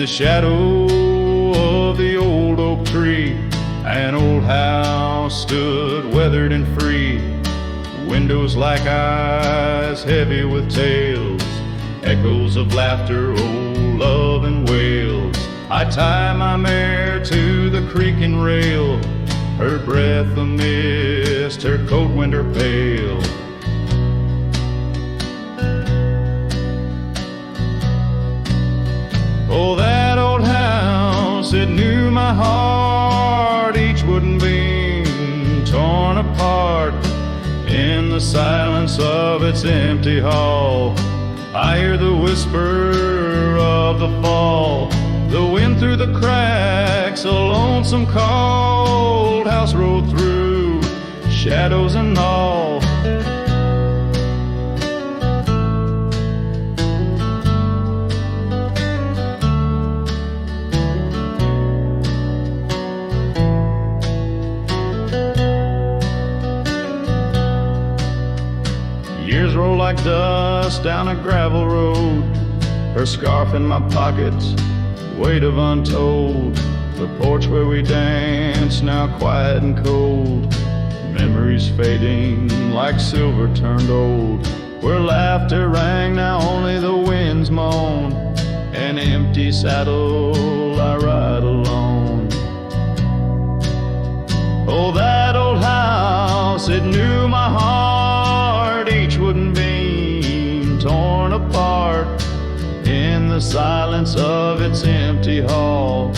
the shadow of the old oak tree, an old house stood weathered and free. Windows like eyes, heavy with tales, echoes of laughter, old love and wails. I tie my mare to the creaking rail, her breath a mist, her cold winter pale. Oh, that old house, it knew my heart, each wooden beam torn apart. In the silence of its empty hall, I hear the whisper of the fall, the wind through the cracks, a lonesome cold house rolled through, shadows and all. Years roll like dust down a gravel road, her scarf in my pockets, weight of untold. The porch where we danced, now quiet and cold. Memories fading like silver turned old. Where laughter rang, now only the winds moan. An empty saddle, I ride alone. Oh, that old house, it knew my heart, each wooden beam torn apart. In the silence of its empty hall,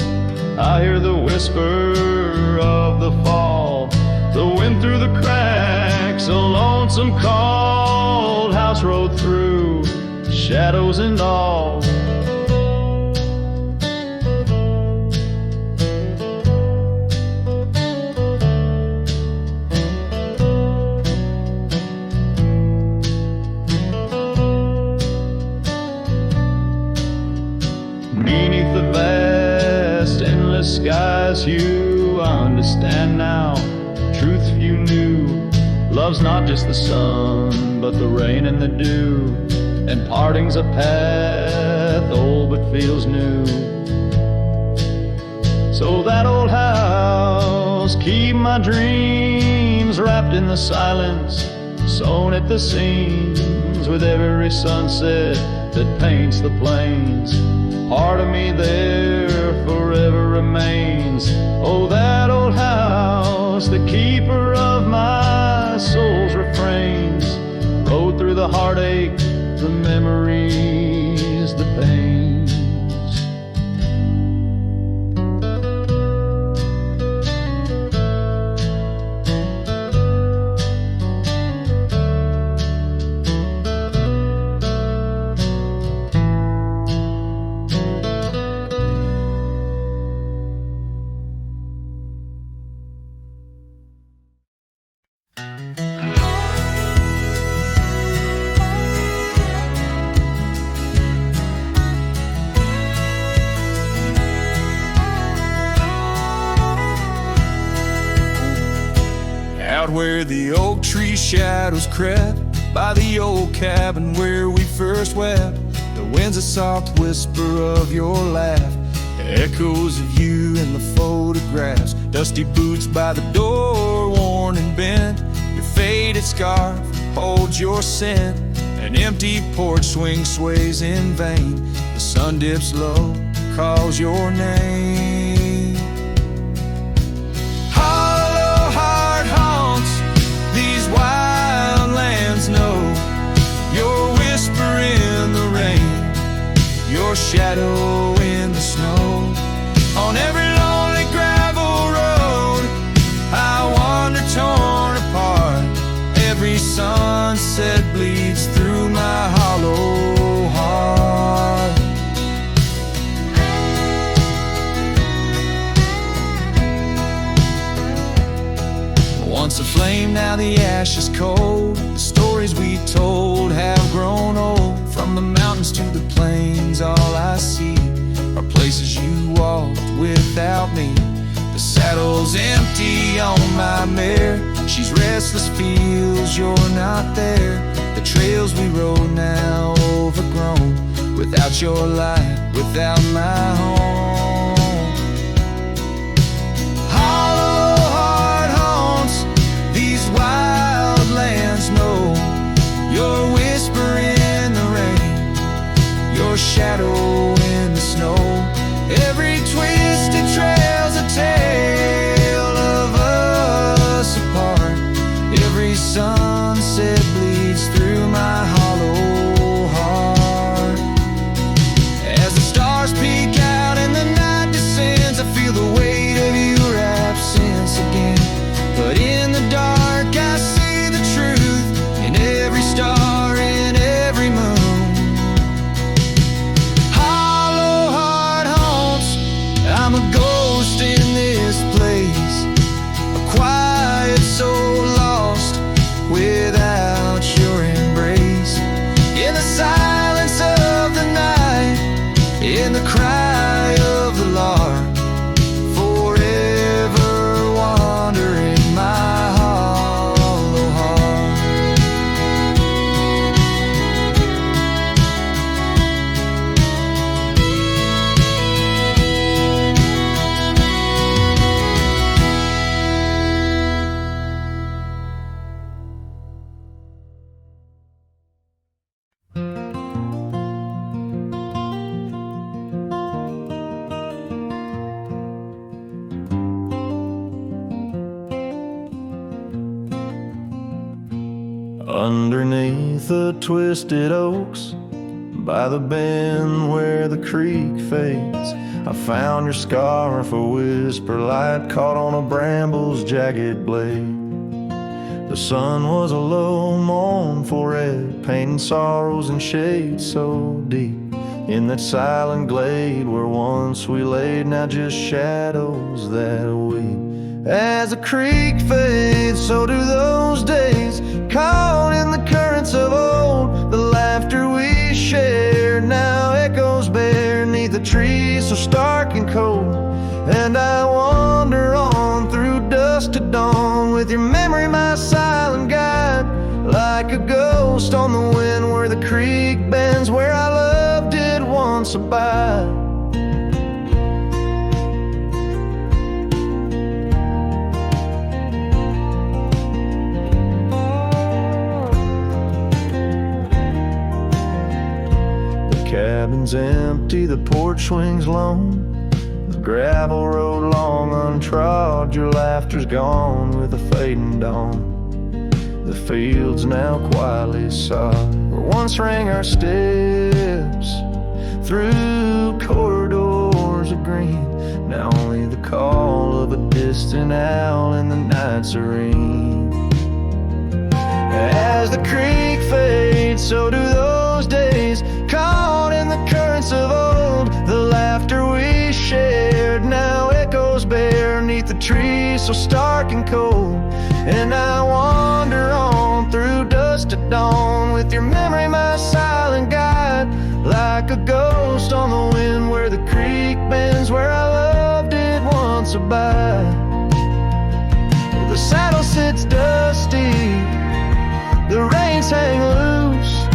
I hear the whisper of the fall, the wind through the cracks, a lonesome cold house rode through, shadows and all. Beneath the vast, endless skies, you understand now. Truth you knew, love's not just the sun, but the rain and the dew. And parting's a path, old but feels new. So that old house, keep my dreams wrapped in the silence, sewn at the seams with every sunset that paints the plains. Part of me there forever remains. Oh, that old house, the keeper of my soul's refrains. Rode through the heartache, the memories, the pains. Out where the oak tree shadows crept, by the old cabin where we first wept, the wind's a soft whisper of your laugh, echoes of you in the photographs, dusty boots by the door, worn and bent, your faded scarf holds your scent, an empty porch swing sways in vain, the sun dips low, calls your name. Wildlands know your whisper in the rain, your shadow in the snow. On every lonely gravel road I wander torn apart, every sunset bleeds through my hollow heart. Once a flame, now the ash is cold. The stories we told have grown old. From the mountains to the plains, all I see are places you walked without me. The saddle's empty on my mare, she's restless, feels you're not there. The trails we rode now overgrown, with without your light, without my home. Hollow heart haunts these wild lands know your whisper in the rain, your shadow in the snow. Every twisted trail's a tale of us apart. Every sunset bleeds through my hollow heart. As the stars peek out and the night descends, I feel the weight of your absence again. But in the dark I see the truth in every star, in every moon. Hollow heart haunts, I'm a ghost in this place, a quiet soul lost without your embrace. In the silence of the night, in the cry of the lark, forever wandering my hollow heart. Underneath the twisted oaks, by the bend where the creek fades, I found your scarf, a whisper light caught on a bramble's jagged blade. The sun was a low, mournful red, painting sorrows and shades so deep. In that silent glade where once we laid, now just shadows that weep. As the creek fades, so do those days, caught in the currents of old. The laughter we shared now echoes beneath the trees so stark and cold. And I wander on through dusk to dawn, with your memory my silent guide, like a ghost on the wind where the creek bends, where our love did once abide. Cabin's empty, the porch swings lone, the gravel road long untrod. Your laughter's gone with the fading dawn. The fields now quietly sod, where once rang our steps through corridors of green. Now only the call of a distant owl in the night serene. As the creek fades, so do those days, caught in the currents of old. The laughter we shared now echoes beneath the trees so stark and cold. And I wander on through dusk to dawn, with your memory my silent guide, like a ghost on the wind where the creek bends, where our love did once abide. The saddle sits dusty, the reins hang loose,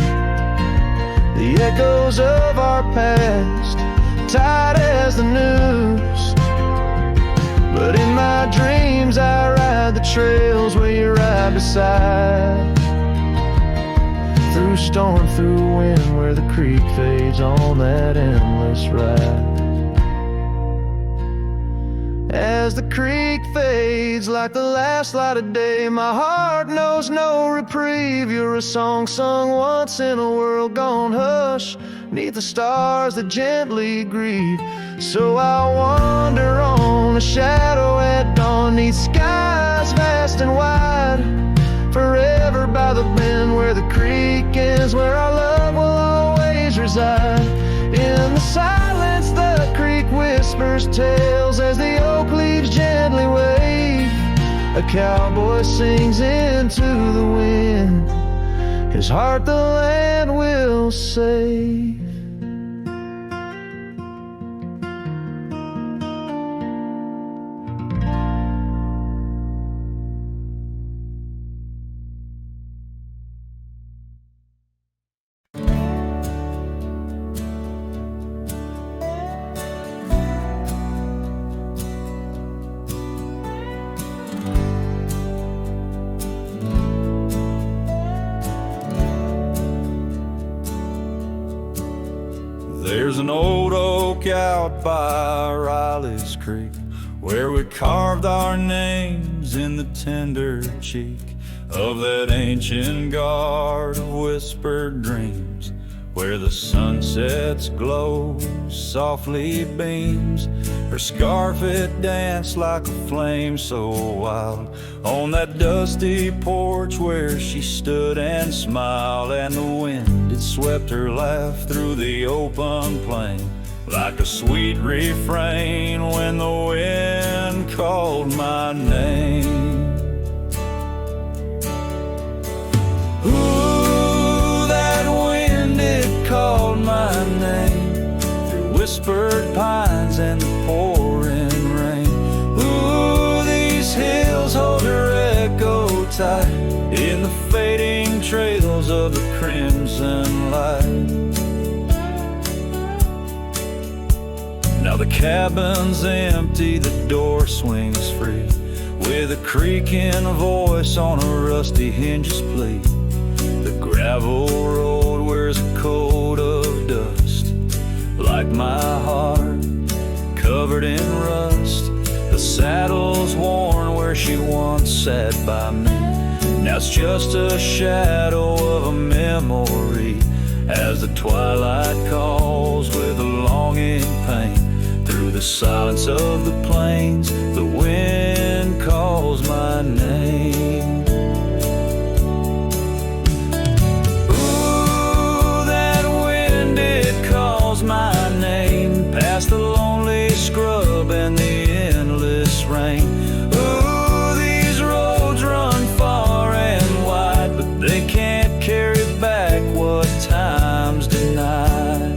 the echoes of our past tied as the noose. But in my dreams I ride the trails where you ride beside, through storm, through wind, where the creek fades on that endless ride. As the creek fades like the last light of day, my heart knows no reprieve. You're a song sung once in a world gone hush, neath the stars that gently grieve. So I wander on, a shadow at dawn, neath skies vast and wide, forever by the bend where the creek ends, where our love will always reside. In the silence the creek whispers tales as the oak leaves gently wave. A cowboy sings into the wind, his heart the land will save. There's an old oak out by Riley's Creek where we carved our names in the tender cheek of that ancient guard of whispered dreams, where the sunset's glow softly beams. Her scarf it danced like a flame so wild on that dusty porch where she stood and smiled, and the wind it swept her laugh through the open plain like a sweet refrain when the wind called my name. Ooh, that wind it called my name through whispered pines and the pouring rain. Ooh, these hills hold her echo tight in the fading trails of the crimson light. Now the cabin's empty, the door swings free with a creaking voice on a rusty hinge's plea. The gravel road wears a coat of dust like my heart, covered in rust. The saddle's worn where she once sat by me. Now it's just a shadow of a memory as the twilight calls with a longing pain. Through the silence of the plains, the wind calls my name. Ooh, that wind, it calls my name past the lonely scrub and the endless rain. Ooh, these roads run far and wide, but they can't carry back what time's denied.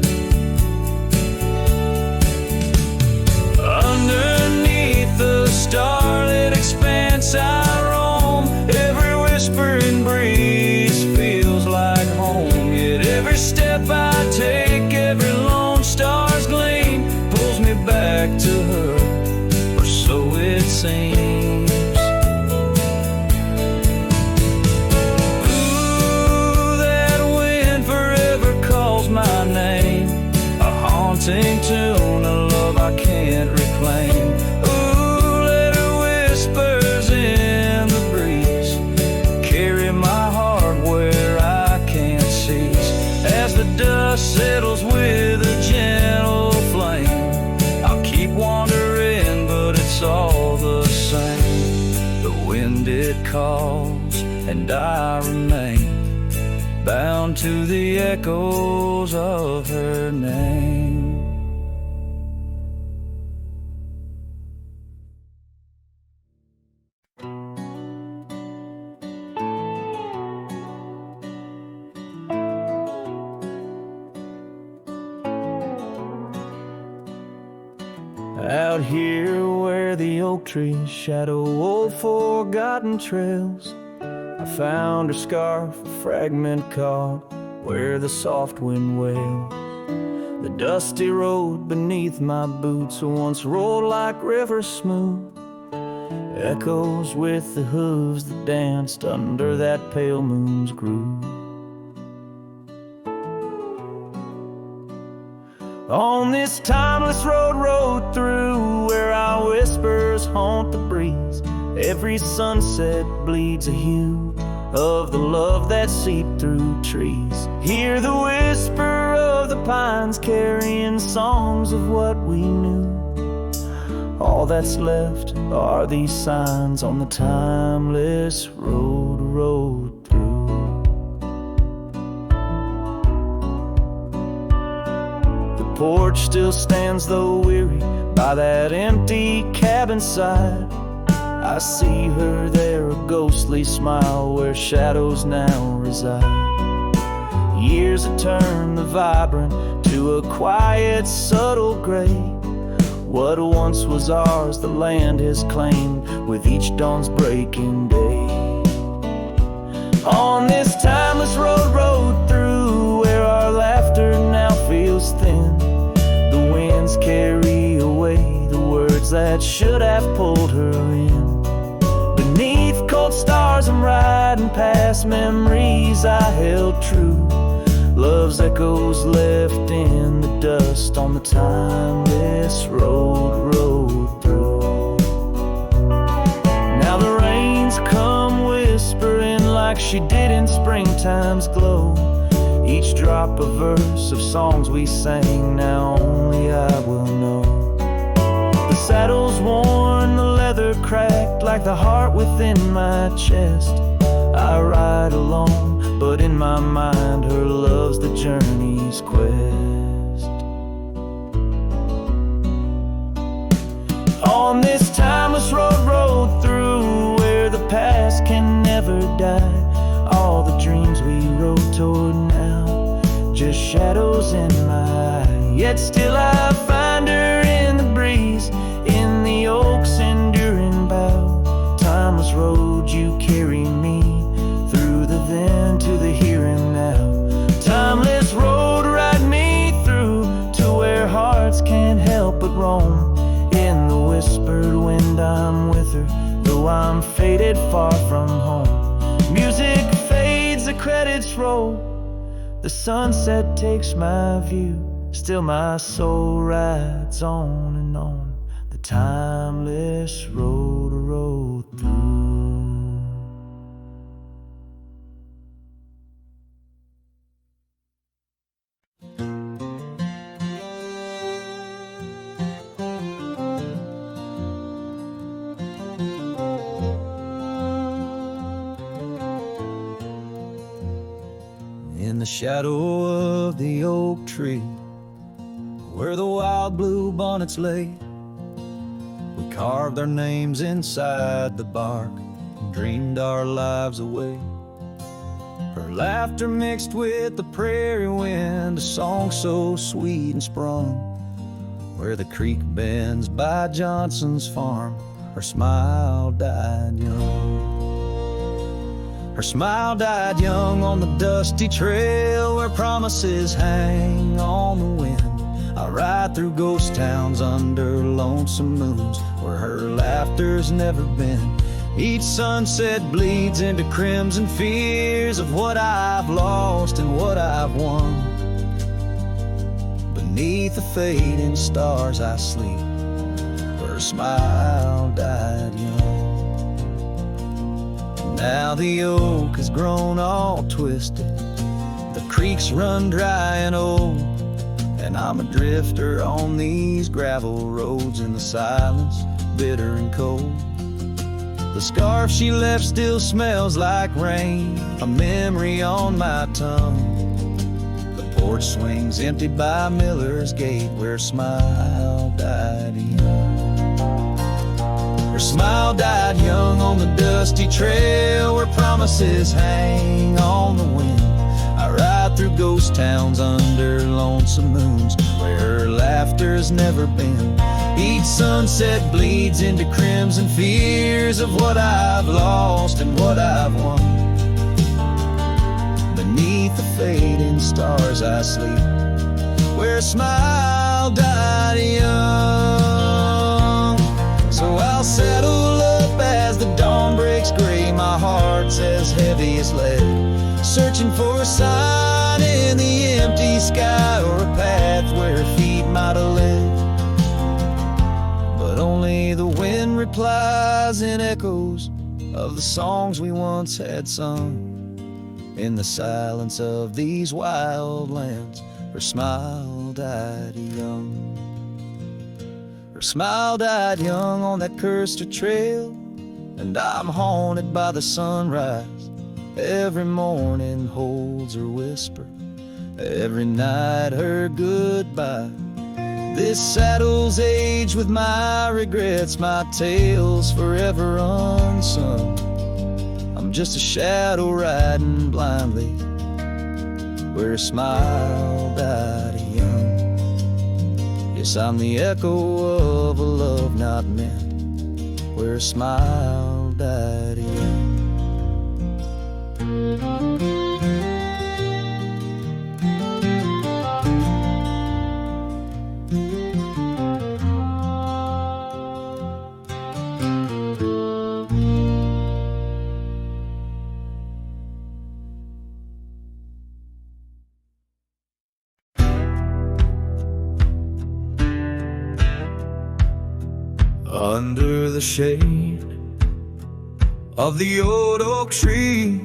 Underneath the starlit expanse I roam, every whispering breeze feels like home. Yet every step I take, every lone star's gleam pulls me back to her, or so it seems. Ooh, that wind forever calls my name, a haunting tune, a love I can't reclaim. Ooh, let her whispers in the breeze carry my heart where I can't cease. As the dust settles with a gentle flame, I'll keep wandering, but it's all the same. The wind it calls and I remain bound to the echoes of her name. Out here where the oak trees shadow old forgotten trails, I found her scarf, a fragment caught where the soft wind wails. The dusty road beneath my boots once rolled like rivers smooth, echoes with the hooves that danced under that pale moon's groove. On this timeless road rode through where our whispers haunt the breeze, every sunset bleeds a hue of the love that seeped through trees. Hear the whisper of the pines carrying songs of what we knew. All that's left are these signs on the timeless road rode through. The porch still stands though weary by that empty cabin side. I see her there, a ghostly smile where shadows now reside. Years have turned the vibrant to a quiet, subtle gray. What once was ours, the land has claimed with each dawn's breaking day. On this timeless road rode through where our laughter now feels thin. The winds carry away the words that should have pulled her in. Beneath cold stars I'm riding past memories I held true, Love's echoes left in the dust on the timeless road through. Now the rains come whispering like she did in springtime's glow. Each drop a verse of songs we sang, now only I will know. The saddle's worn, the leather cracked, like the heart within my chest. I ride alone, but in my mind her love's the journey's quest. On this timeless road through, where the past can never die, all the dreams we rode toward now, just shadows in my eye. Yet still I find her in the breeze, in the oak's enduring bough. Timeless road, you carry me through the then to the here and now. Timeless road, ride me through to where hearts can't help but roam. In the whispered wind I'm with her, though I'm faded far from home. Music fades, the credits roll, the sunset takes my view. Still my soul rides on and on, the timeless road through. In the shadow of the oak tree, where the wild blue bonnets lay, we carved our names inside the bark and dreamed our lives away. Her laughter mixed with the prairie wind, a song so sweet and sprung. Where the creek bends by Johnson's farm, her smile died young. Her smile died young on the dusty trail where promises hang on the wind. I ride through ghost towns under lonesome moons where her laughter's never been. Each sunset bleeds into crimson fears of what I've lost and what I've won. Beneath the fading stars I sleep, where her smile died young. Now the oak has grown all twisted, the creeks run dry and old, and I'm a drifter on these gravel roads in the silence, bitter and cold. The scarf she left still smells like rain, a memory on my tongue. The porch swings empty by Miller's Gate, where her smile died young. Her smile died young on the dusty trail where promises hang on the wind. I ride through ghost towns under lonesome moons where her laughter's never been. Each sunset bleeds into crimson fears of what I've lost and what I've won. Beneath the fading stars I sleep, where a smile died young. So I'll settle up as the dawn breaks gray, my heart's as heavy as lead, searching for a sign in the empty sky or a path where her feet might have led. But only the wind replies in echoes of the songs we once had sung. In the silence of these wild lands, her smile died young. Her smile died young on that cursed trail, and I'm haunted by the sunrise. Every morning holds her whisper, every night her goodbye. This saddle's aged with my regrets, my tale's forever unsung. I'm just a shadow riding blindly, where her smile died young. Yes, I'm the echo of a love not meant, where her smile died young. Under the shade of the old oak tree,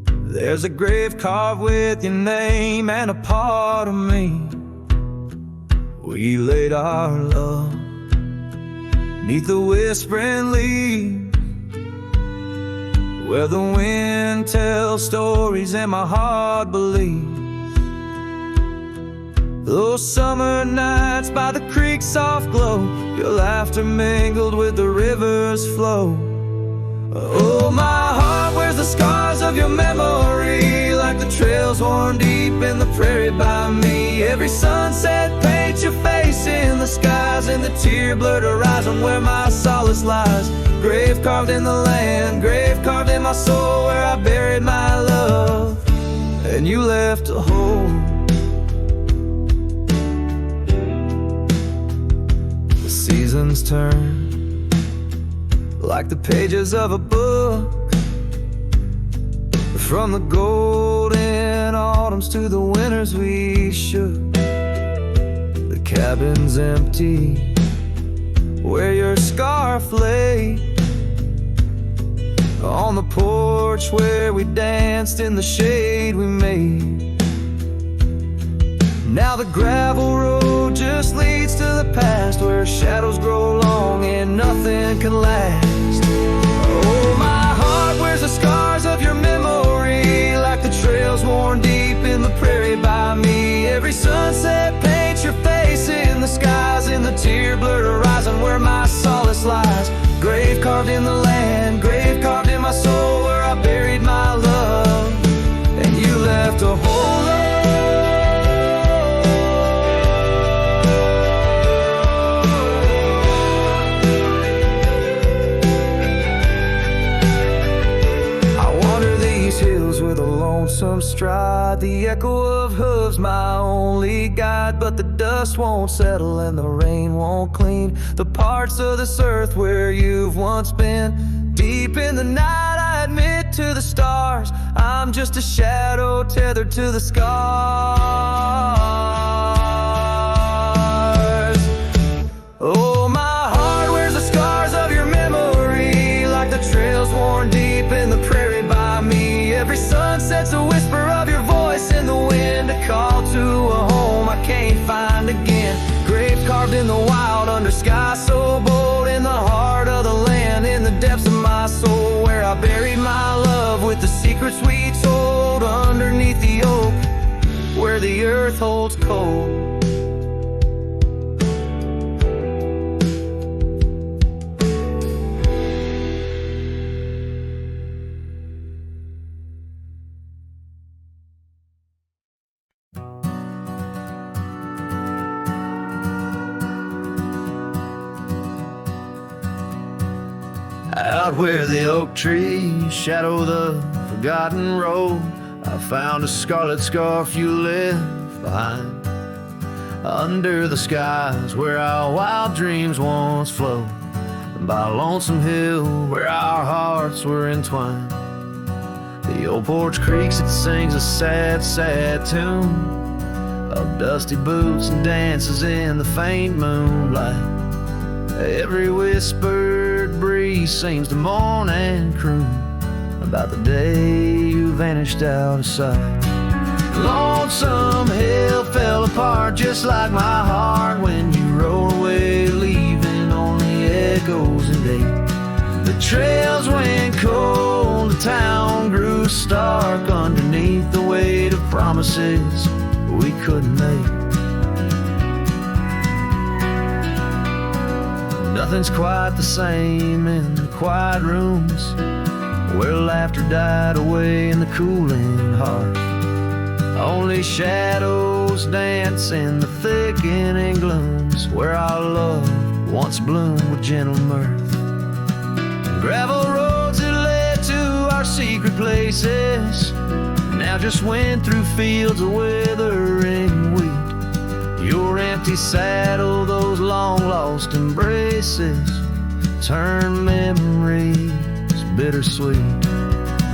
there's a grave carved with your name and a part of me. We laid our love 'neath the whispering leaves, where the wind tells stories and my heart believes. Those summer nights by the creek's soft glow, your laughter mingled with the river's flow. Oh, my heart wears the scars of your memory, like the trails worn deep in the prairie by me. Every sunset paints your face in the skies, and the tear-blurred horizon where my solace lies. Grave carved in the land, grave carved in my soul, where I buried my love, and you left a hole. The seasons turn like the pages of a book, from the golden autumns to the winters we shook. The cabin's empty where your scarf lay, on the porch where we danced in the shade we made. Now the gravel road just leads to the past, where shadows grow long and nothing can last. Oh, my heart wears the scars of your memory, like the trails worn deep in the prairie by me. Every sunset paints your face in the skies, in the tear-blurred horizon where my solace lies. Grave carved in the land, grave carved in my soul, where I buried my love, and you left a hole. Lonesome stride, the echo of hooves my only guide, but the dust won't settle and the rain won't clean the parts of this earth where you've once been. Deep in the night I admit to the stars, I'm just a shadow tethered to the scars. Oh, my heart wears the scars of your memory, like the trails worn deep in the prairie by me. Every sunset's a whisper of your voice in the wind, a call to a home I can't find again. Grave carved in the wild under sky so bold, in the heart of the land, in the depths of my soul, where I buried my love with the secrets we told, underneath the oak where the earth holds cold. Out where the oak trees shadow the forgotten road, I found a scarlet scarf you left behind. Under the skies where our wild dreams once flowed, and by a lonesome hill where our hearts were entwined. The old porch creaks, it sings a sad, sad tune of dusty boots and dances in the faint moonlight. Every whispered breeze seems to moan and croon about the day you vanished out of sight. Lonesome hill fell apart just like my heart when you rode away, leaving only echoes and ache. The trails went cold, the town grew stark underneath the weight of promises we couldn't make. Nothing's quite the same in the quiet rooms where laughter died away in the cooling heart. Only shadows dance in the thickening glooms where our love once bloomed with gentle mirth. And gravel roads that led to our secret places now just went through fields of withering wheat. Your empty saddle, those long-lost embraces, turn memories bittersweet.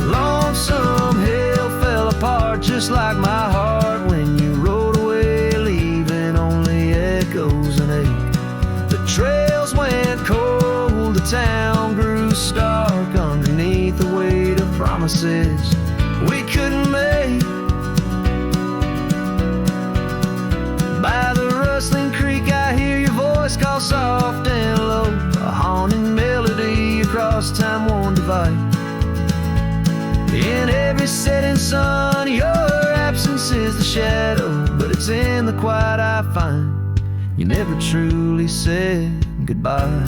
Lonesome hill fell apart just like my heart when you rode away, leaving only echoes and ache. The trails promises we couldn't make. By the rustling creek I hear your voice call soft and low, a haunting melody across time-worn divide. In every setting sun, your absence is the shadow, but it's in the quiet I find you never truly said goodbye.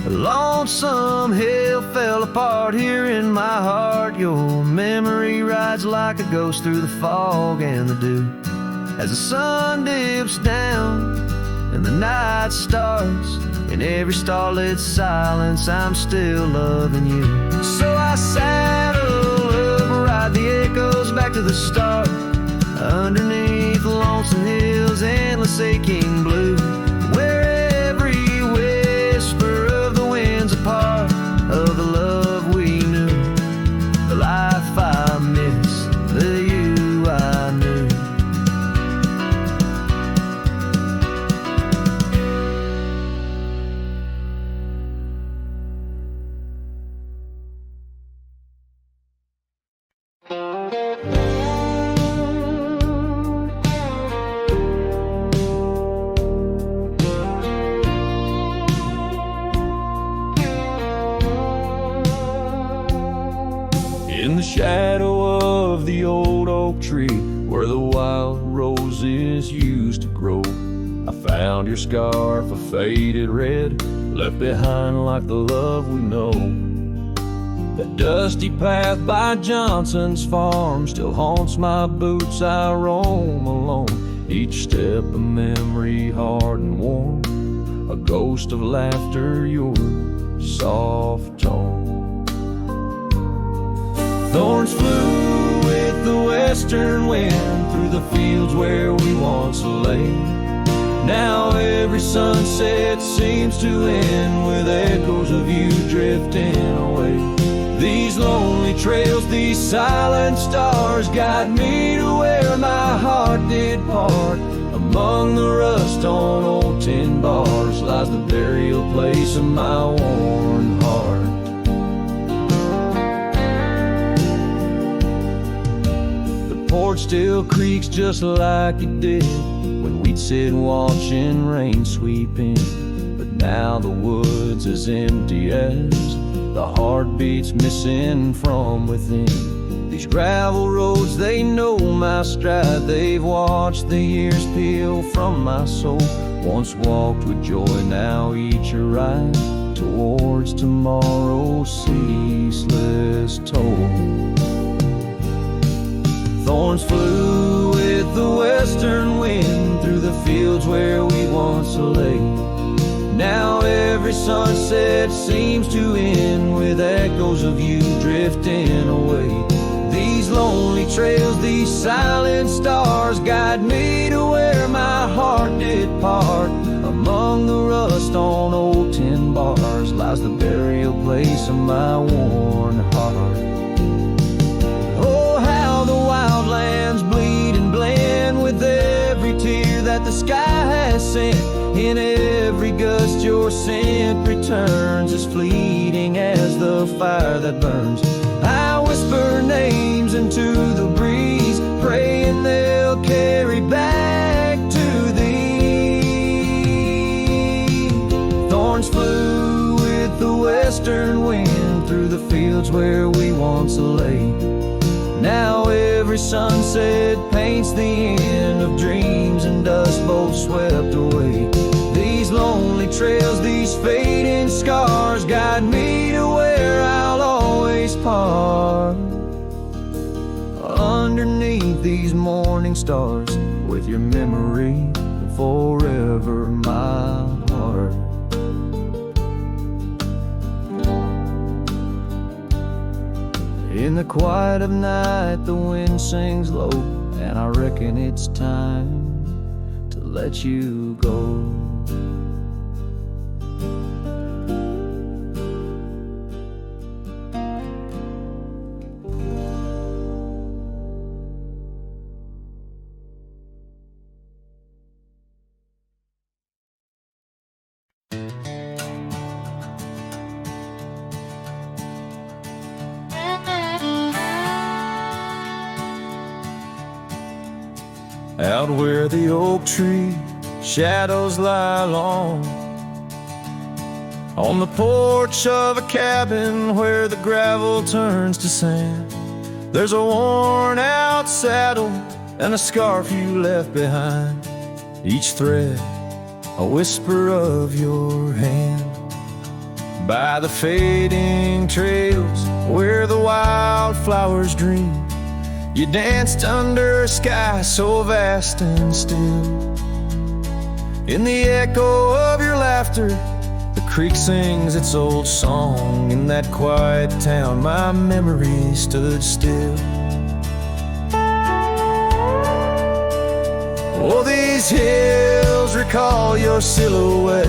A lonesome hill fell apart here in my heart. Your memory rides like a ghost through the fog and the dew. As the sun dips down and the night starts, in every starlit silence I'm still loving you. So I saddle up, ride the echoes back to the start, underneath the lonesome hills, endless aching blue, where every whisper of the wind's a part of the love we knew, the life I miss, the you I knew. In the shadow of the old oak tree, where the wild roses used to grow, I found your scarf, a faded red, left behind like the love we know. That dusty path by Johnson's farm still haunts my boots, I roam alone, each step a memory hard and warm, a ghost of laughter, your soft tone. Thorns flew with the western wind through the fields where we once lay. Now every sunset seems to end with echoes of you drifting away. These lonely trails, these silent stars guide me to where my heart did part. Among the rust on old tin bars lies the burial place of my worn heart. Porch still creaks just like it did when we'd sit watching rain sweep in. But now the wood's as empty as the heartbeats missing from within. These gravel roads, they know my stride, they've watched the years peel from my soul. Once walked with joy, now each a ride towards tomorrow's ceaseless toll. Thorns flew with the western wind through the fields where we once lay. Now every sunset seems to end with echoes of you drifting away. These lonely trails, these silent stars guide me to where my heart did part. Among the rust on old tin bars lies the burial place of my worn heart. The wildlands bleed and blend with every tear that the sky has sent. In every gust your scent returns, as fleeting as the fire that burns. I whisper names into the breeze, praying they'll carry back to thee. Thorns flew with the western wind through the fields where we once lay. Now every sunset paints the end of dreams and dust both swept away. These lonely trails, these fading scars guide me to where I'll always part. Underneath these morning stars, with your memory forever my heart. In the quiet of night, the wind sings low, and I reckon it's time to let you go. out where the oak tree shadows lie long. On the porch of a cabin where the gravel turns to sand, there's a worn out saddle and a scarf you left behind, each thread a whisper of your hand. By the fading trails where the wildflowers dream, you danced under a sky so vast and still. In the echo of your laughter, the creek sings its old song. In that quiet town, my memory stood still. Oh, these hills recall your silhouette.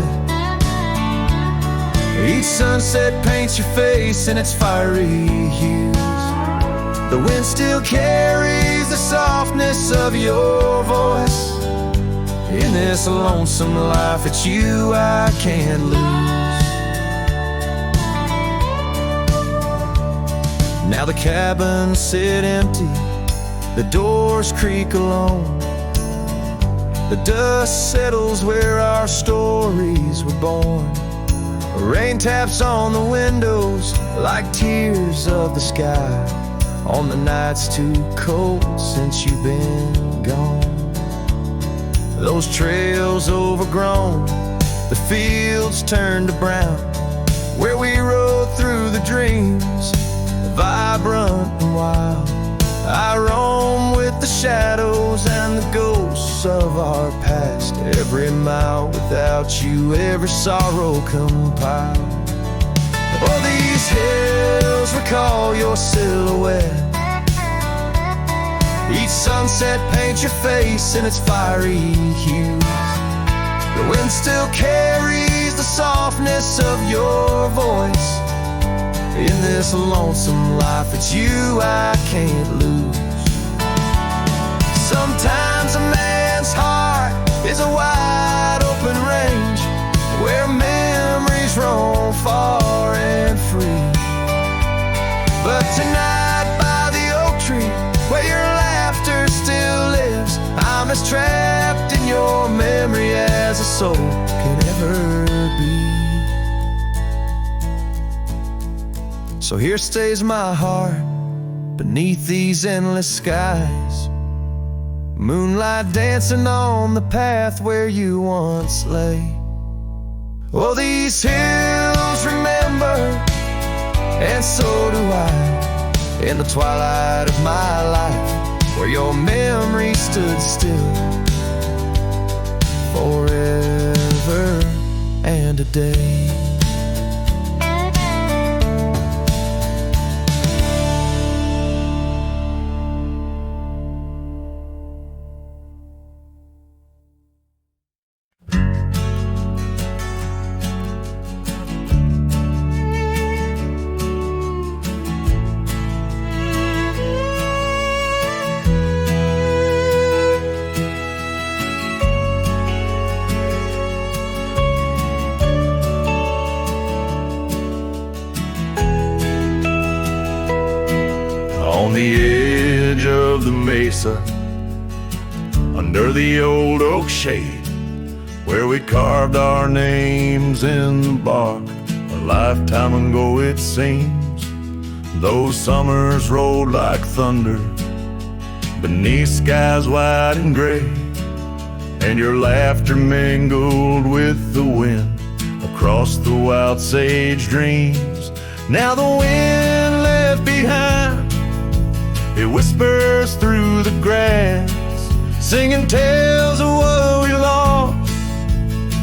Each sunset paints your face in its fiery hues. The wind still carries the softness of your voice. In this lonesome life, it's you I can't lose. Now the cabins sit empty, the doors creak alone. The dust settles where our stories were born. Rain taps on the windows like tears of the sky on the nights too cold since you've been gone. Those trails overgrown, the fields turned to brown, where we rode through the dreams, vibrant and wild. I roam with the shadows and the ghosts of our past. Every mile without you, every sorrow compiled. Oh, these hills recall your silhouette. Each sunset paints your face in its fiery hues. The wind still carries the softness of your voice. In this lonesome life, it's you I can't lose. Sometimes a man's heart is a wide open range where memories roam far and free. But tonight by the oak tree, where your laughter still lives, I'm as trapped in your memory as a soul can ever be. So here stays my heart beneath these endless skies, moonlight dancing on the path where you once lay. Oh, these hills remember, and so do I, in the twilight of my life, where your memory stood still forever and a day. On the edge of the mesa, under the old oak shade, where we carved our names in the bark, a lifetime ago it seems. Those summers rolled like thunder beneath skies white and gray, and your laughter mingled with the wind across the wild sage dreams. Now the wind left behind, it whispers through the grass, singing tales of what we lost,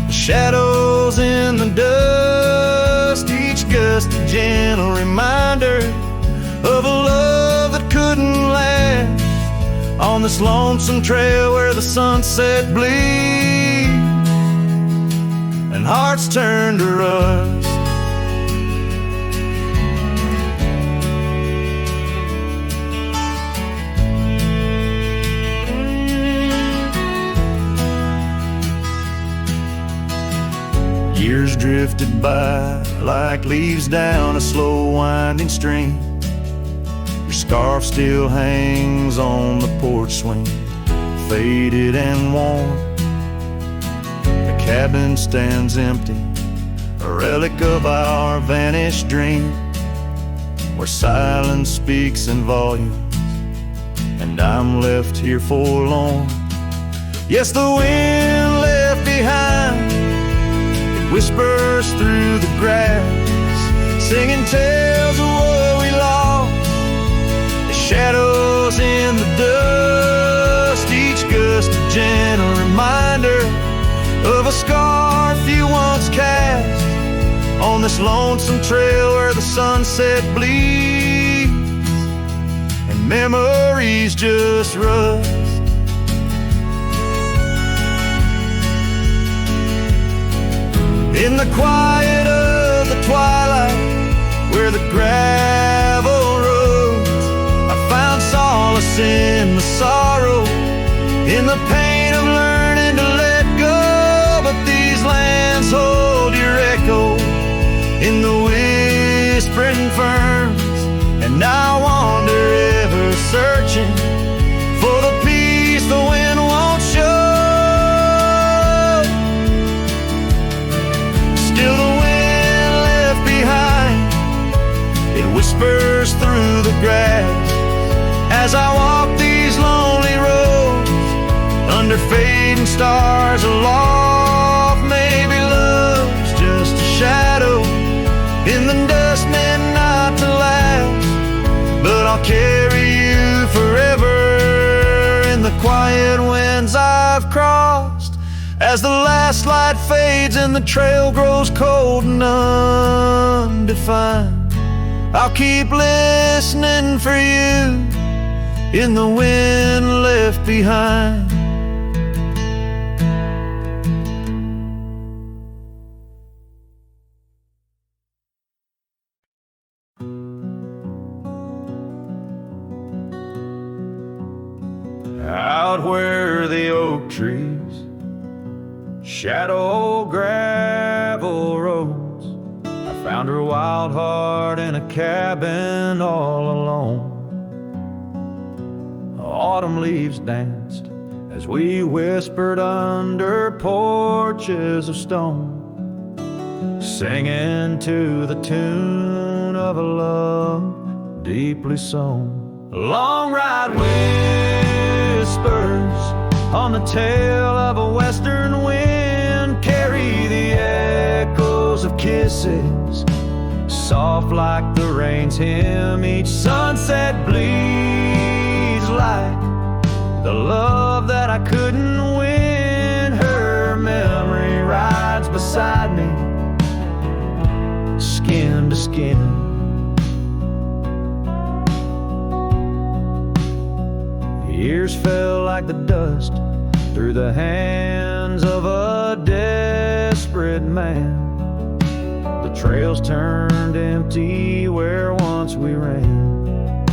the shadows in the dust, each gust a gentle reminder of a love that couldn't last. On this lonesome trail where the sunset bleeds and hearts turn to rust, years drifted by like leaves down a slow winding stream. Your scarf still hangs on the porch swing, faded and worn. The cabin stands empty, a relic of our vanished dream, where silence speaks in volumes, and I'm left here forlorn. Yes, the wind left behind, it whispers through the grass, singing tales of what we lost, the shadows in the dust, each gust a gentle reminder of a scarf you once cast on this lonesome trail where the sunset bleeds and memories just rust. In the quiet of the twilight, where the gravel roads, I found solace in the sorrow, in the pain of learning to let go. But these lands hold your echo in the whispering ferns, and I wander ever searching for the peace the wind won't show. Still the wind left behind, it whispers through the grass as I walk these lonely roads under fading stars aloft. Maybe love's just a shadow in the dust meant not to last, but I'll carry you forever in the quiet winds I've crossed. As the last light fades and the trail grows cold and undefined, I'll keep listening for you in the wind left behind. Out where the oak trees shadow gravel roads, I found her wild heart in a cabin all alone. Autumn leaves danced as we whispered under porches of stone, singing to the tune of a love deeply sown. Long ride whispers on the tail of a western wind carry the echoes of kisses, soft like the rain's hymn. Each sunset bleeds like the love that I couldn't win. Her memory rides beside me, skin to skin. Years fell like the dust through the hands of a desperate man. The trails turned empty where once we ran.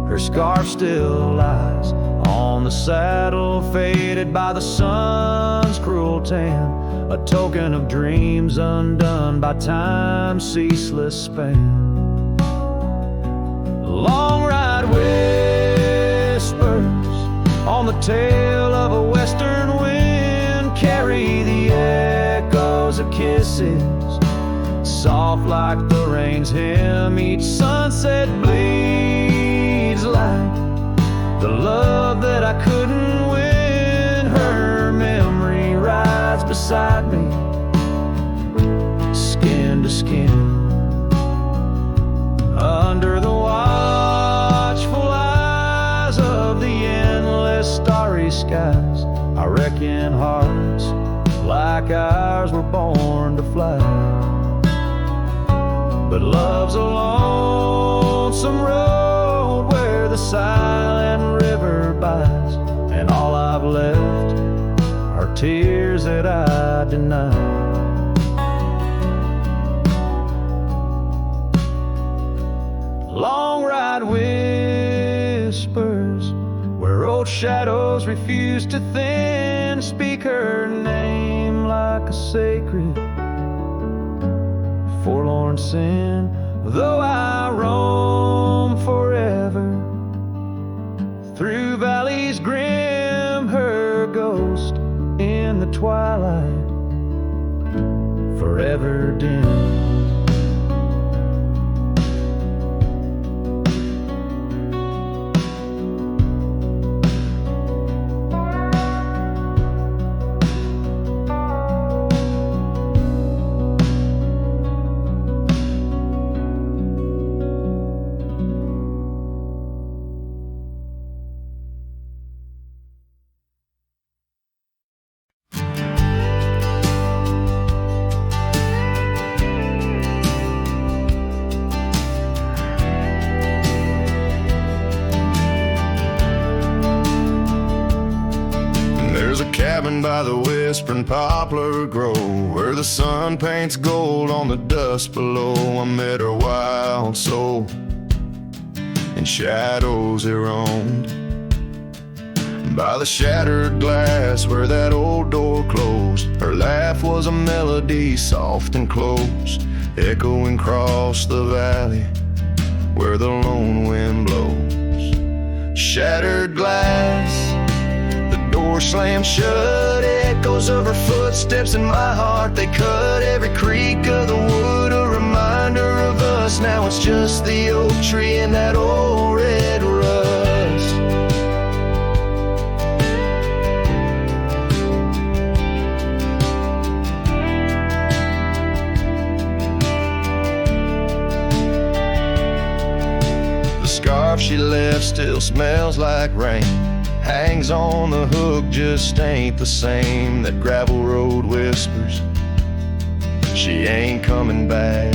Her scarf still lies on the saddle, faded by the sun's cruel tan, a token of dreams undone by time's ceaseless span. Long ride whispers on the tail of a western wind carry the echoes of kisses, soft like the rain's hymn. Each sunset bleeds like the love that I couldn't win. Her memory rides beside me, skin to skin. Under the watchful eyes of the endless starry skies, I reckon hearts like ours were born to fly. But love's a lonesome road where the silent river bites, and all I've left are tears that I deny. Long ride whispers where old shadows refuse to thin, speak her name like a sacred forlorn sin. Though I roam forever through valleys grim lost in the twilight, forever dim. By the whispering poplar grove, where the sun paints gold on the dust below. I met her wild soul, in shadows it roamed. By the shattered glass where that old door closed, her laugh was a melody soft and close, echoing across the valley where the lone wind blows. Shattered glass, door slammed shut, echoes of her footsteps in my heart. They cut every creak of the wood, a reminder of us. Now it's just the oak tree and that old red rust. The scarf she left still smells like rain, hangs on the hook, just ain't the same. That gravel road whispers, she ain't coming back.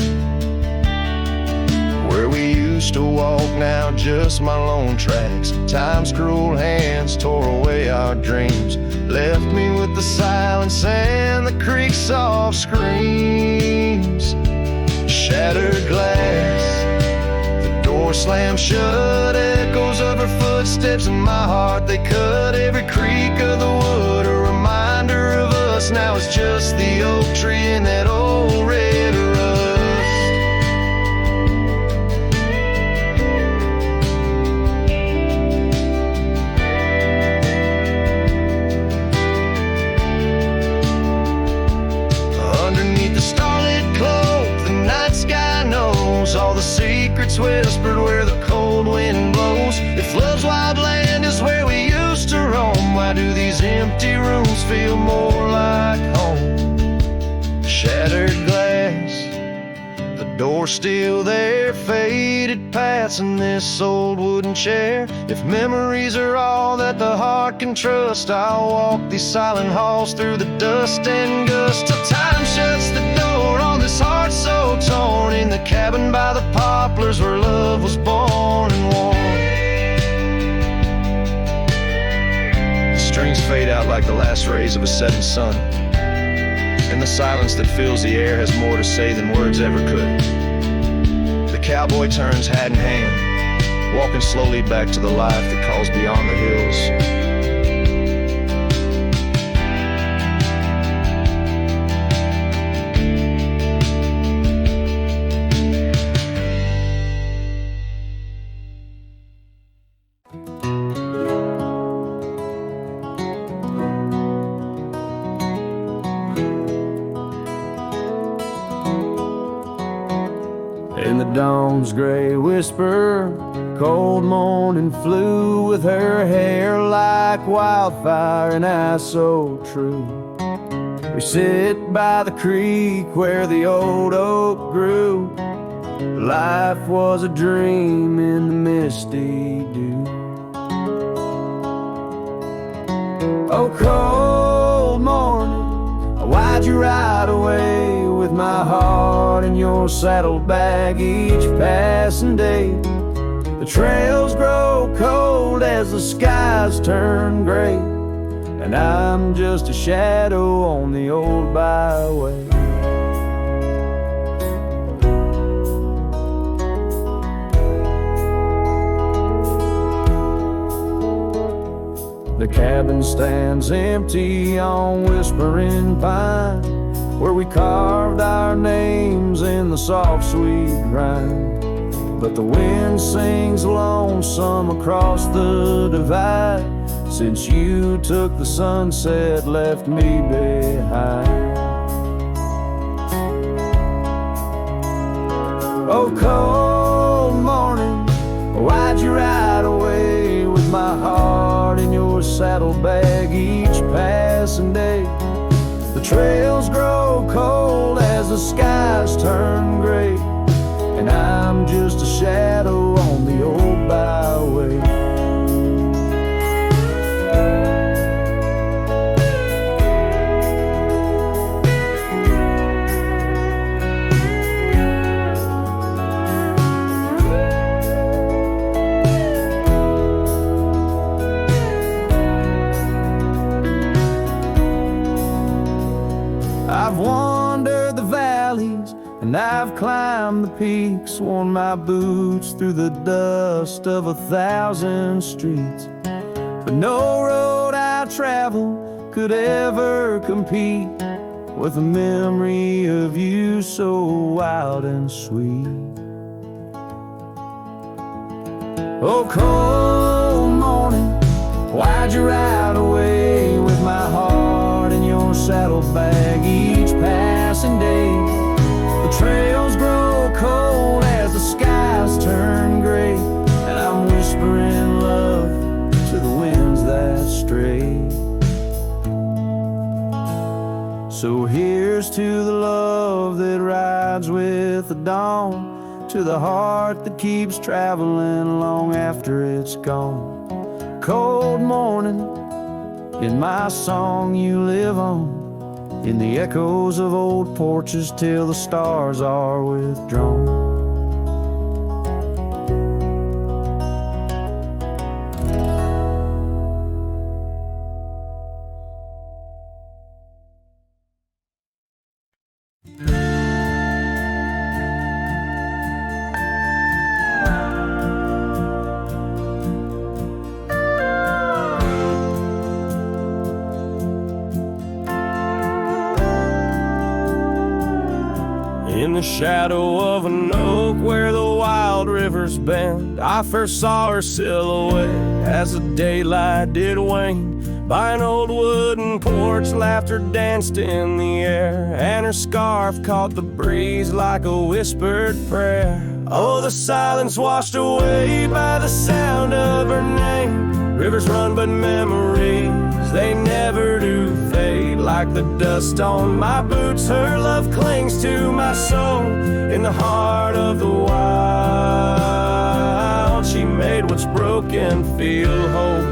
Where we used to walk, now just my lone tracks. Time's cruel hands tore away our dreams, left me with the silence and the creek's soft screams. Shattered glass, door slammed shut, echoes of her footsteps in my heart. They cut every creak of the wood, a reminder of us. Now it's just the oak tree and that old red rust. Underneath the starlit cloak, the night sky knows all the secrets whispered where the cold wind blows. If love's wild land is where we used to roam, why do these empty rooms feel more like home? Shattered glass, the door still there, faded paths in this old wooden chair. If memories are all that the heart can trust, I'll walk these silent halls through the dust and gust till time shuts the door on this heart so torn. In the cabin by the poplars where love was born and worn. The strings fade out like the last rays of a setting sun, and the silence that fills the air has more to say than words ever could. The cowboy turns hat in hand, walking slowly back to the life that calls beyond the hills. In the dawn's gray whisper, cold morning flew, with her hair like wildfire and eyes so true. We sit by the creek where the old oak grew. Life was a dream in the misty dew. Oh, cold morning, why'd you ride away with my heart in your saddlebag each passing day? The trails grow cold as the skies turn gray, and I'm just a shadow on the old byway. The cabin stands empty on Whispering Pine, where we carved our names in the soft sweet rhyme. But the wind sings lonesome across the divide, since you took the sunset, left me behind. Oh, cold morning, why'd you ride away with my heart in your saddlebag each passing day? The trails grow cold as the skies turn gray, and I'm just a shadow on the old byway. I've wandered the valleys and I've climbed the peaks, worn my boots through the dust of 1,000 streets, but no road I travel could ever compete with a memory of you so wild and sweet. Oh, cold morning, why'd you ride away with my heart in your saddlebag each passing day? The trails grow cold as the skies turn gray, and I'm whispering love to the winds that stray. So here's to the love that rides with the dawn, to the heart that keeps traveling long after it's gone. Cold morning, in my song you live on, in the echoes of old porches till the stars are withdrawn. In the shadow of an oak where the wild rivers bend, I first saw her silhouette as the daylight did wane. By an old wooden porch, laughter danced in the air, and her scarf caught the breeze like a whispered prayer. Oh, the silence washed away by the sound of her name. Rivers run, but memories, they never do fade. Like the dust on my boots, her love clings to my soul. In the heart of the wild, she made what's broken feel whole.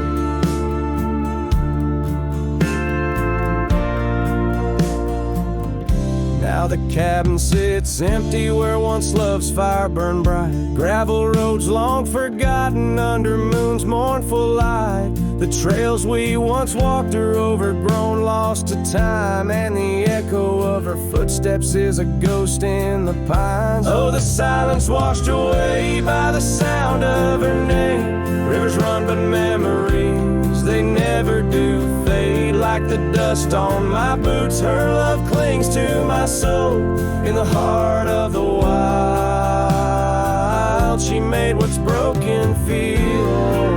Now the cabin sits empty where once love's fire burned bright. Gravel roads long forgotten under moon's mournful light. The trails we once walked are overgrown, lost to time, and the echo of her footsteps is a ghost in the pines. Oh, the silence washed away by the sound of her name. Rivers run, but memories, they never do fade. Like the dust on my boots, her love clings to my soul. In the heart of the wild, she made what's broken feel whole.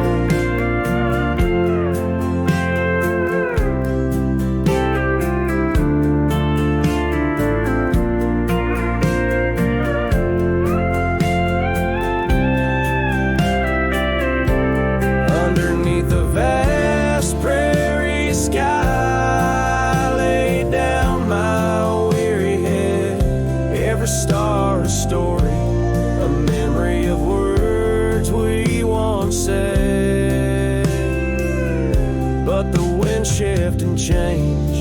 Underneath the vast prairie sky, lay down my weary head. Every star a story, a memory of words we once said. But the wind shift and change,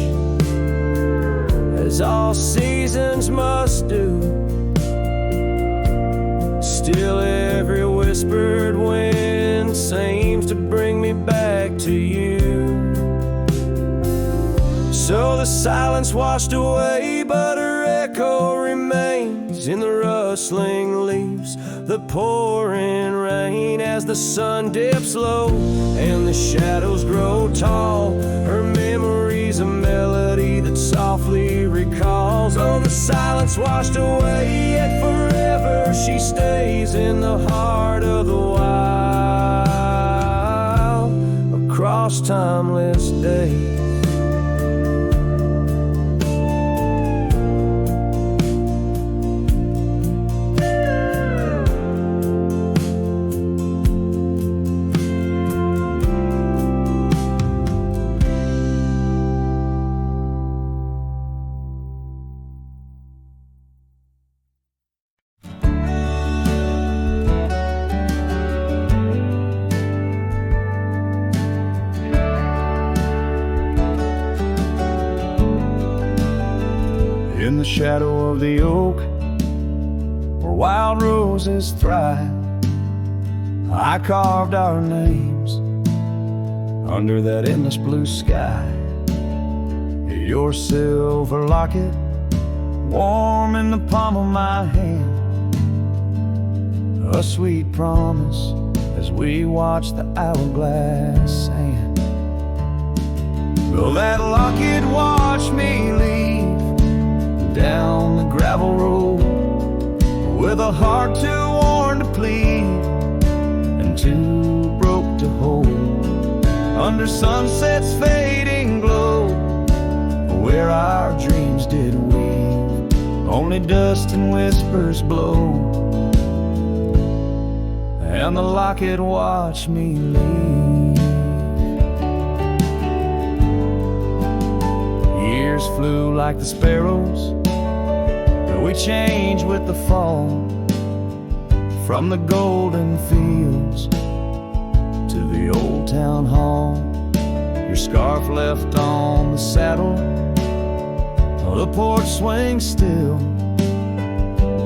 as all seasons must do. Still every whispered wind seems to bring me back to you. So the silence washed away, but her echo remains in the rustling leaves, the pouring rain as the sun dips low and the shadows grow tall. Her memory's a melody that softly recalls. Oh, the silence washed away, yet forever she stays in the heart of the wild. A across timeless days. In the shadow of the oak, where wild roses thrive, I carved our names under that endless blue sky. Your silver locket, warm in the palm of my hand, a sweet promise as we watch the hourglass sand. Will that locket watch me leave down the gravel road, with a heart too worn to plead and too broke to hold, under sunset's fading glow, where our dreams did weave, only dust and whispers blow, and the locket watched me leave. Years flew like the sparrows, we changed with the fall, from the golden fields to the old town hall. Your scarf left on the saddle, the porch swings still.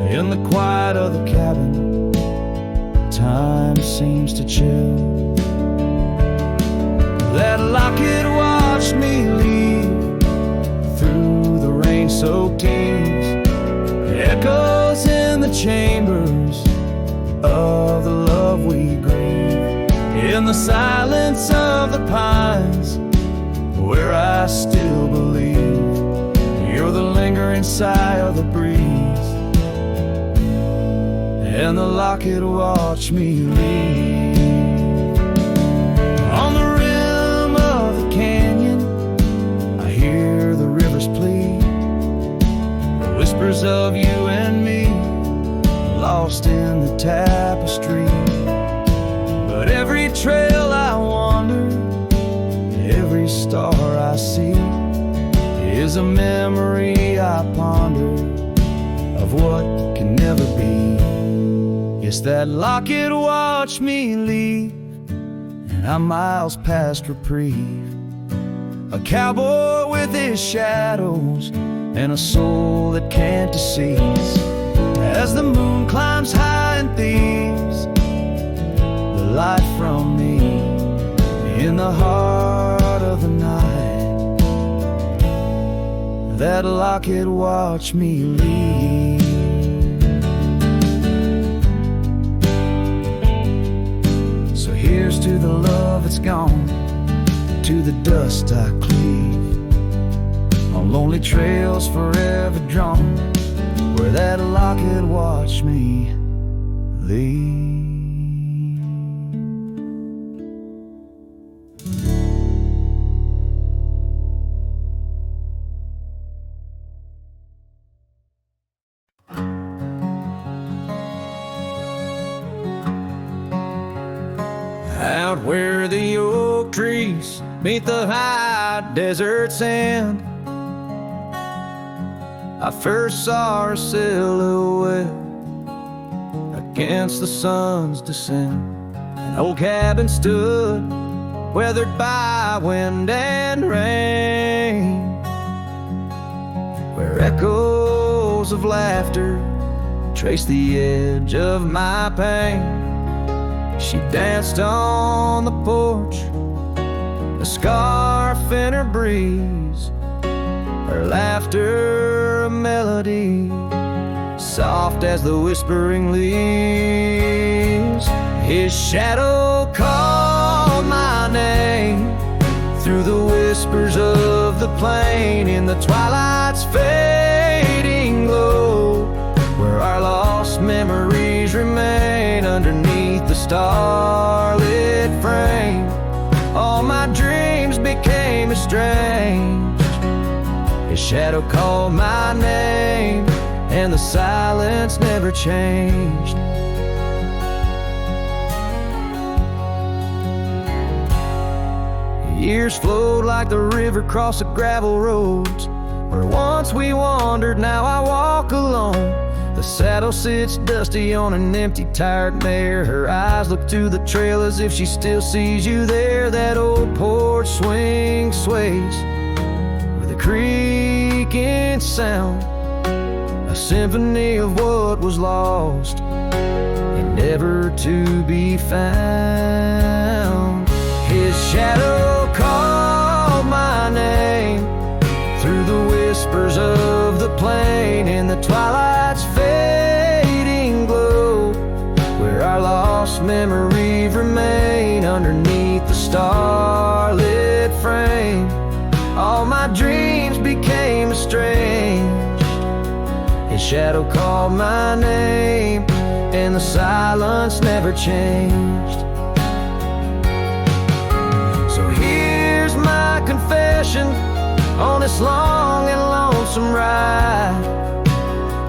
In the quiet of the cabin, time seems to chill. That locket watched me leave through the rain-soaked teens, echoes in the chambers of the love we grieve, in the silence of the pines, where I still believe you're the lingering sigh of the breeze, and the locket watched me leave. On the rim of the canyon, I hear the rivers plead, whispers of you and me, lost in the tapestry. But every trail I wander, every star I see, is a memory I ponder of what can never be. Yes, that locket watched me leave, and I'm miles past reprieve, a cowboy with his shadows and a soul that can't deceive. As the moon climbs high and thieves the light from me, in the heart of the night, that locket watched me leave. So here's to the love that's gone, to the dust I cleave, on lonely trails forever drawn, where that locket watched me leave. Out where the oak trees meet the high desert sand, I first saw her silhouette against the sun's descent. An old cabin stood, weathered by wind and rain, where echoes of laughter traced the edge of my pain. She danced on the porch, a scarf in her breeze, her laughter a melody, soft as the whispering leaves. His shadow called my name through the whispers of the plain, in the twilight's fading glow, where our lost memories remain underneath the starlit frame. All my became estranged. His shadow called my name, and the silence never changed. Years flowed like the river across the gravel roads. Where once we wandered, now I walk alone. The saddle sits dusty on an empty, tired mare. Her eyes look to the trail as if she still sees you there. That old porch swing sways with a creaking sound, a symphony of what was lost and never to be found. His shadow called my name through the whispers of the plain, in the twilight's fading glow, where our lost memories remain underneath the starlit frame. All my dreams became estranged. His shadow called my name, and the silence never changed. So here's my confession on this long and lonesome ride.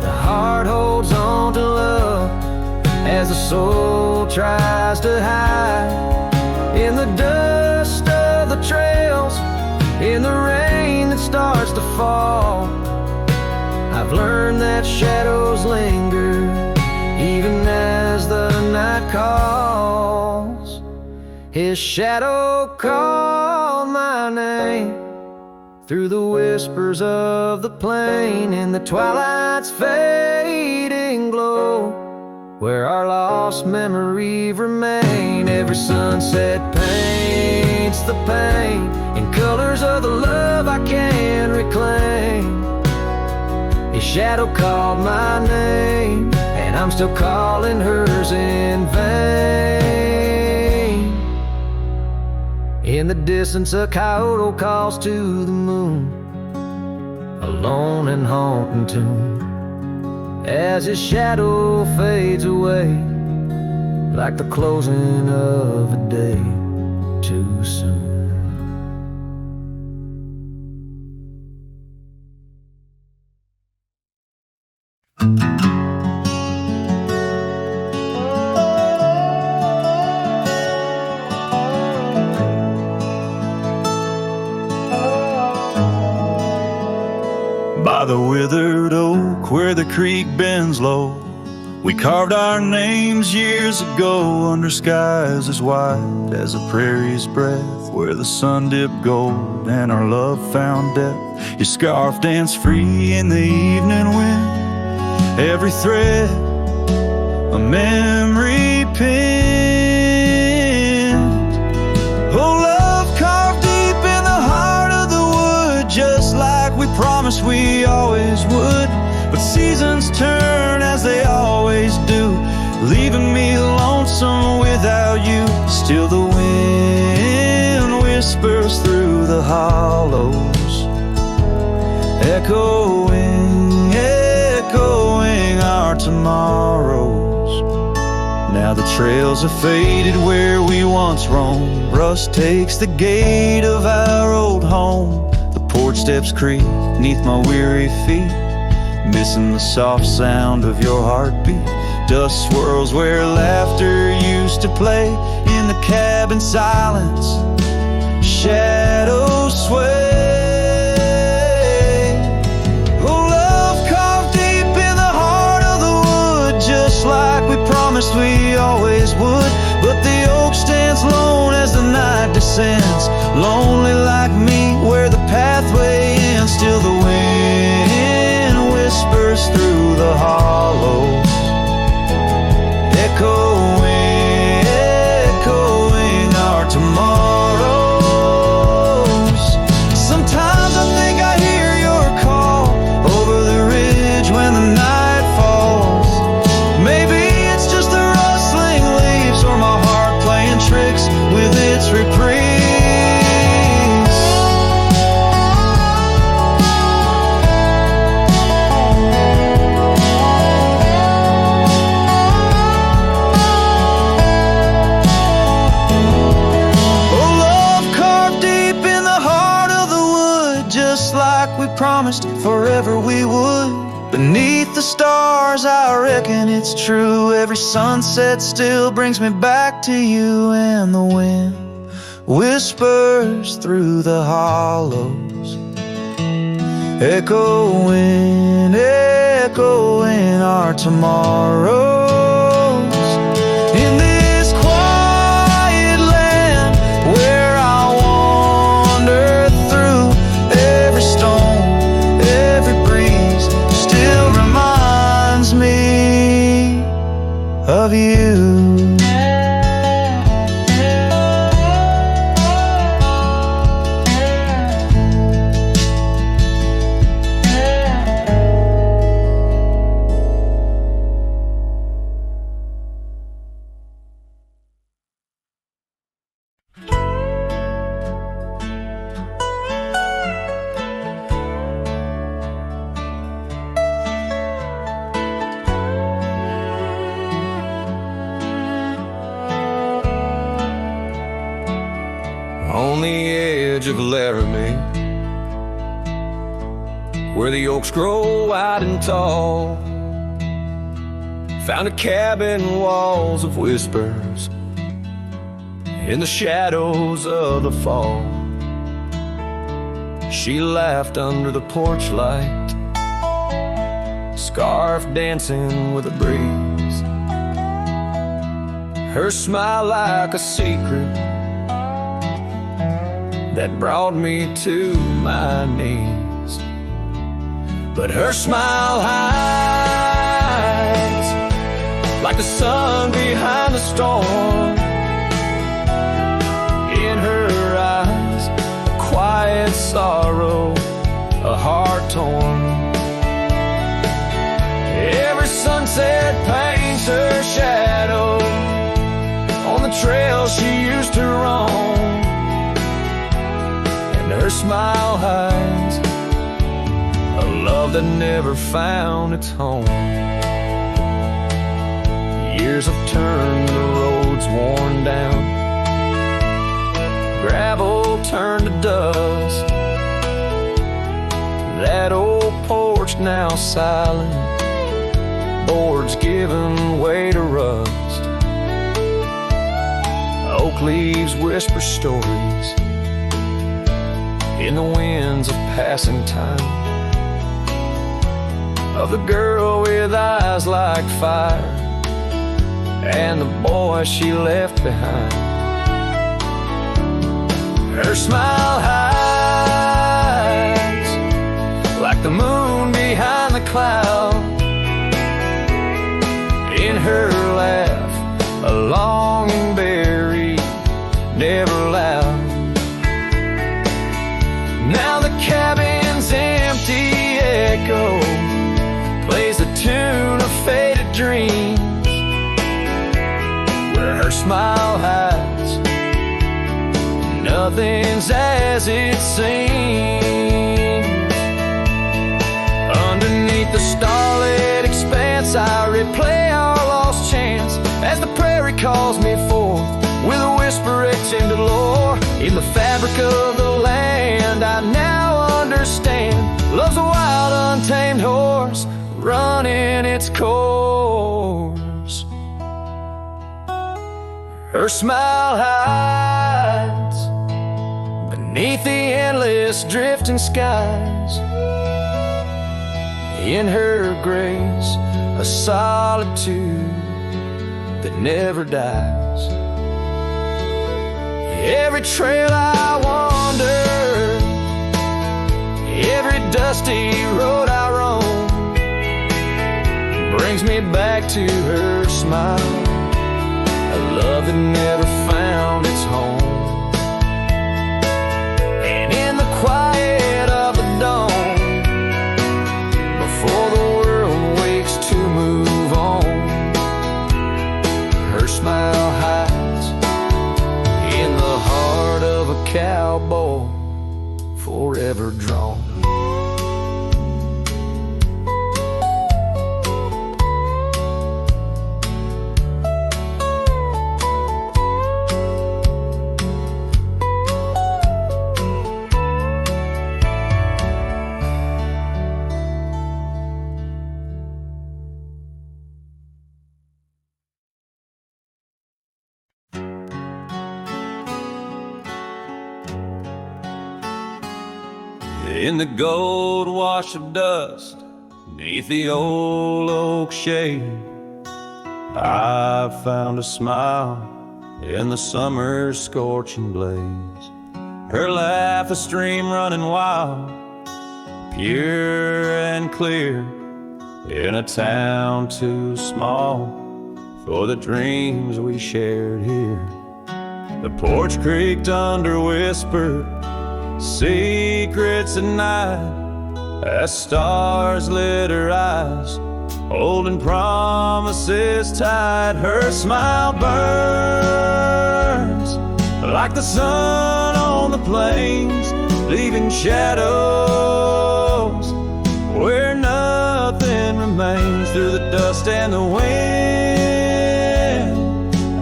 The heart holds on to love as the soul tries to hide in the dust of the trails, in the rain that starts to fall. I've learned that shadows linger even as the night calls. His shadow called my name through the whispers of the plain, in the twilight's fading glow, where our lost memories remain. Every sunset paints the pain in colors of the love I can't reclaim. His shadow called my name, and I'm still calling hers in vain. In the distance, a coyote calls to the moon, a lone and haunting tune, as his shadow fades away like the closing of a day too soon. By the withered oak where the creek bends low, we carved our names years ago under skies as wide as a prairie's breath, where the sun dipped gold and our love found depth. Your scarf danced free in the evening wind, every thread a memory pinned. Oh, love carved deep in the heart of the wood, just like we promised we always would. But seasons turn as they always do, leaving me lonesome without you. Still the wind whispers through the hollows, echoing, echoing our tomorrows. Now the trails have faded where we once roamed. Rust takes the gate of our old home. The porch steps creak beneath my weary feet, missing the soft sound of your heartbeat. Dust swirls where laughter used to play. In the cabin silence, shadows sway. Oh, love carved deep in the heart of the wood, just like we promised we always would. But the oak stands lone as the night descends, lonely like me where the pathway ends. Still the wind whispers through the hollows, echoing, echoing our tomorrows. Sometimes I think I hear your call over the ridge when the night falls. Maybe it's just the rustling leaves or my heart playing tricks with its reprise. just like we promised forever we would. Beneath the stars, I reckon it's true. Every sunset still brings me back to you. And the wind whispers through the hollows, echoing, echoing our tomorrows. In this quiet land where I wander through, every stone, every breeze still reminds me of you. On the edge of Laramie, where the oaks grow wide and tall, found a cabin, walls of whispers in the shadows of the fall. She laughed under the porch light, scarf dancing with a breeze, her smile like a secret that brought me to my knees. But her smile hides like the sun behind the storm. In her eyes, a quiet sorrow, a heart torn. Every sunset paints her shadow on the trail she used to roam. Her smile hides a love that never found its home. Years have turned the roads worn down, gravel turned to dust. That old porch now silent, boards giving way to rust. Oak leaves whisper stories in the winds of passing time, of the girl with eyes like fire and the boy she left behind. Her smile hides like the moon behind the cloud. In her laugh, a longing buried, never loud. Now the cabin's empty echo plays the tune of faded dreams, where her smile hides nothing's as it seems. Underneath the starlit expanse, I replay our lost chance as the prairie calls me forth with a whisper etched into lore. In the fabric of the land, I now understand love's a wild, untamed horse running its course. Her smile hides beneath the endless drifting skies. In her grace, a solitude that never dies. Every trail I wander, every dusty road I roam, brings me back to her smile, a love that never found its home. And in the quiet of the dawn, before the world wakes to move on, her smile hides in the heart of a cowboy, forever drawn. In the gold wash of dust, neath the old oak shade, I found a smile in the summer's scorching blaze. Her laugh a stream running wild, pure and clear, in a town too small for the dreams we shared here. The porch creaked under whispered secrets at night, as stars lit her eyes, holding promises tight. Her smile burns like the sun on the plains, leaving shadows where nothing remains. Through the dust and the wind,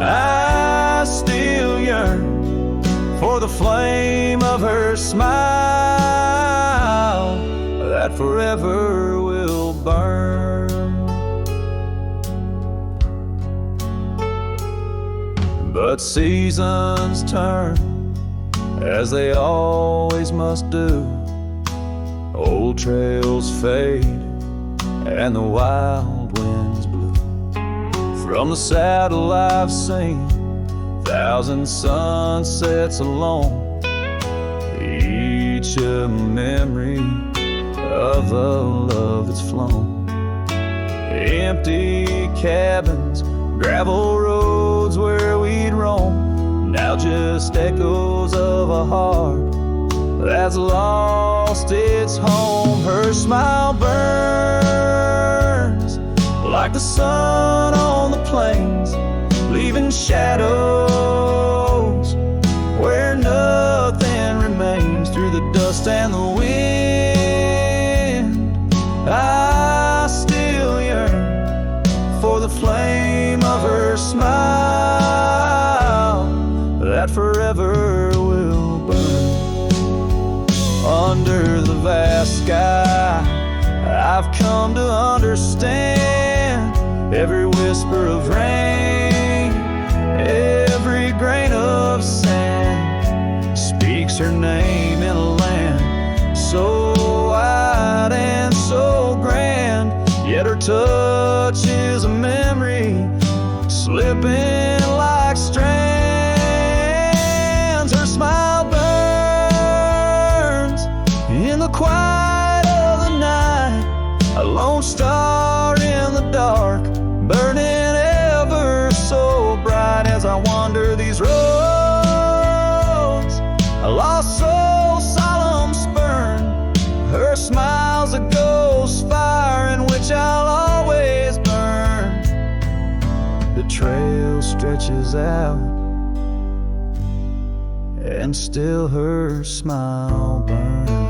I still yearn for the flame of her smile that forever will burn. But seasons turn, as they always must do. Old trails fade and the wild winds blow. From the saddle I've seen 1,000 sunsets alone, each a memory of the love that's flown. Empty cabins, gravel roads where we'd roam, now just echoes of a heart that's lost its home. Her smile burns like the sun on the plains, leaving shadows where nothing remains. Through the dust and the wind, I still yearn for the flame of her smile that forever will burn. Under the vast sky, I've come to understand every whisper of rain, every grain of sand speaks her name in a land so wide and so grand. Yet her touch is a memory slipping like strands. Her smile burns in the quiet of the night, a lone star in the dark, burning ever so bright. As I wander these roads, a lost soul solemn spurn, her smile's a ghost fire in which I'll always burn. The trail stretches out, and still her smile burns.